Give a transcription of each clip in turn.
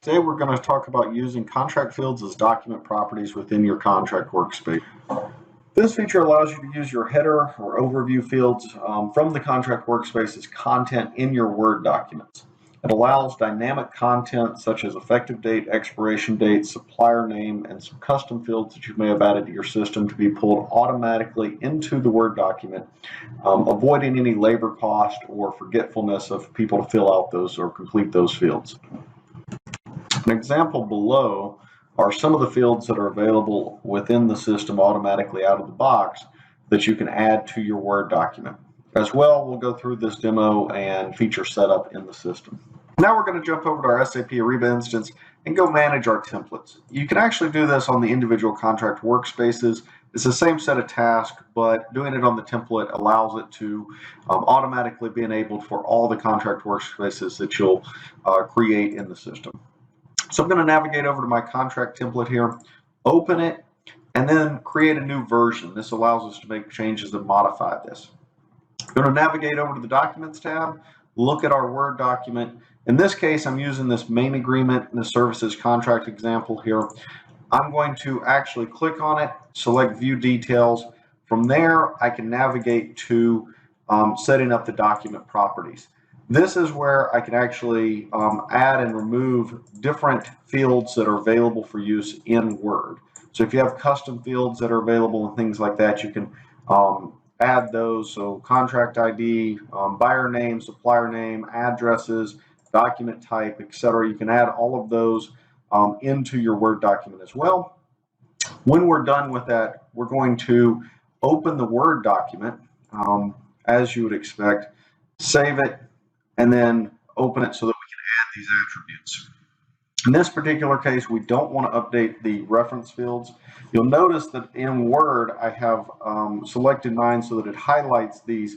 Today we're going to talk about using contract fields as document properties within your contract workspace. This feature allows you to use your header or overview fields from the contract workspace as content in your Word documents. It allows dynamic content such as effective date, expiration date, supplier name, and some custom fields that you may have added to your system to be pulled automatically into the Word document, avoiding any labor cost or forgetfulness of people to fill out those or complete those fields. An example below are some of the fields that are available within the system automatically out of the box that you can add to your Word document. As well, we'll go through this demo and feature setup in the system. Now we're going to jump over to our SAP Ariba instance and go manage our templates. You can actually do this on the individual contract workspaces. It's the same set of tasks, but doing it on the template allows it to automatically be enabled for all the contract workspaces that you'll create in the system. So I'm going to navigate over to my contract template here, open it, and then create a new version. This allows us to make changes and modify this. I'm going to navigate over to the Documents tab, look at our Word document. In this case, I'm using this main agreement and the services contract example here. I'm going to actually click on it, select View Details. From there, I can navigate to setting up the document properties. This is where I can actually add and remove different fields that are available for use in Word. So if you have custom fields that are available and things like that, you can add those. So contract ID, buyer name, supplier name, addresses, document type, etc. You can add all of those into your Word document as well. When we're done with that, we're going to open the Word document as you would expect, save it, and then open it so that we can add these attributes. In this particular case, we don't want to update the reference fields. You'll notice that in Word, I have selected mine so that it highlights these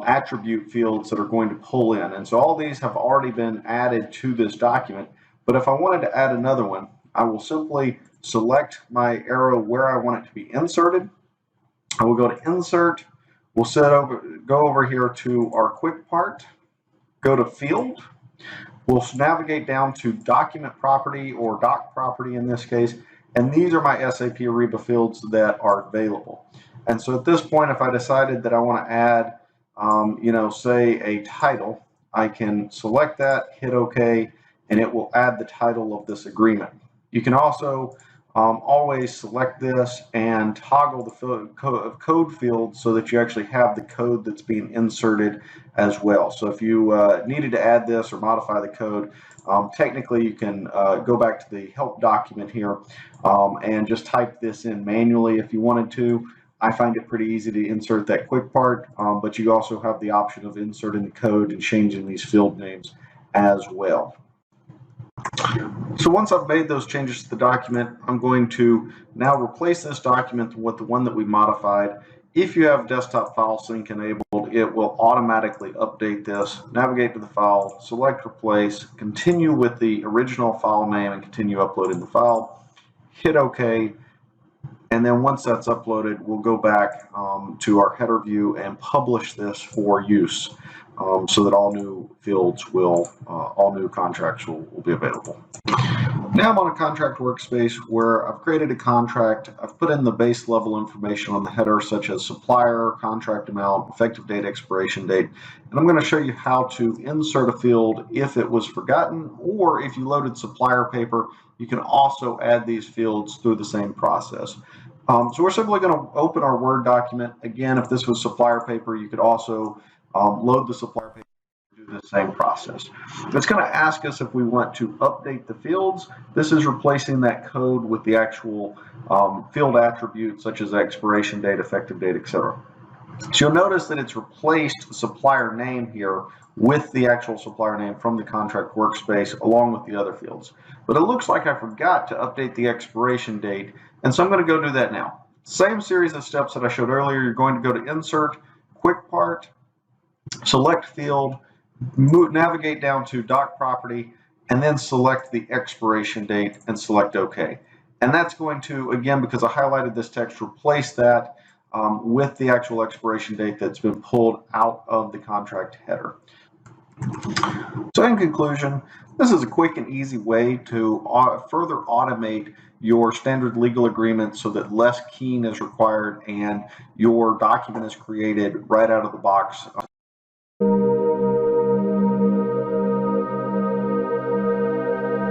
attribute fields that are going to pull in. And so all these have already been added to this document. Go to add another one, I will simply select my arrow where I want it to be inserted. I will go to Insert. We'll go over here to our quick part. Go to Field. We'll navigate down to Document Property or Doc Property in this case, and these are my SAP Ariba fields that are available. And so at this point, if I decided that I want to add, say a title, I can select that, hit OK, and it will add the title of this agreement. You can also always select this and toggle the code field so that you actually have the code that's being inserted as well. So if you needed to add this or modify the code, technically you can go back to the help document here and just type this in manually if you wanted to. I find it pretty easy to insert that quick part, but you also have the option of inserting the code and changing these field names as well. So once I've made those changes to the document, I'm going to now replace this document with the one that we modified. If you have desktop file sync enabled, it will automatically update this. Navigate to the file, select replace, continue with the original file name and continue uploading the file. Hit OK. And then once that's uploaded, we'll go back to our header view and publish this for use. So that all new fields all new contracts will be available. Now I'm on a contract workspace where I've created a contract. I've put in the base level information on the header, such as supplier, contract amount, effective date, expiration date. And I'm going to show you how to insert a field if it was forgotten, or if you loaded supplier paper, you can also add these fields through the same process. So we're simply going to open our Word document. Again, if this was supplier paper, you could also load the supplier paper and do the same process. It's going to ask us if we want to update the fields. This is replacing that code with the actual field attributes such as expiration date, effective date, etc. So you'll notice that it's replaced the supplier name here with the actual supplier name from the contract workspace along with the other fields. But it looks like I forgot to update the expiration date, and so I'm going to go do that now. Same series of steps that I showed earlier. You're going to go to Insert, Quick Part, select Field, navigate down to Doc Property, and then select the expiration date and select OK. And that's going to, again, because I highlighted this text, replace that with the actual expiration date that's been pulled out of the contract header. So in conclusion, this is a quick and easy way to further automate your standard legal agreement so that less keying is required and your document is created right out of the box.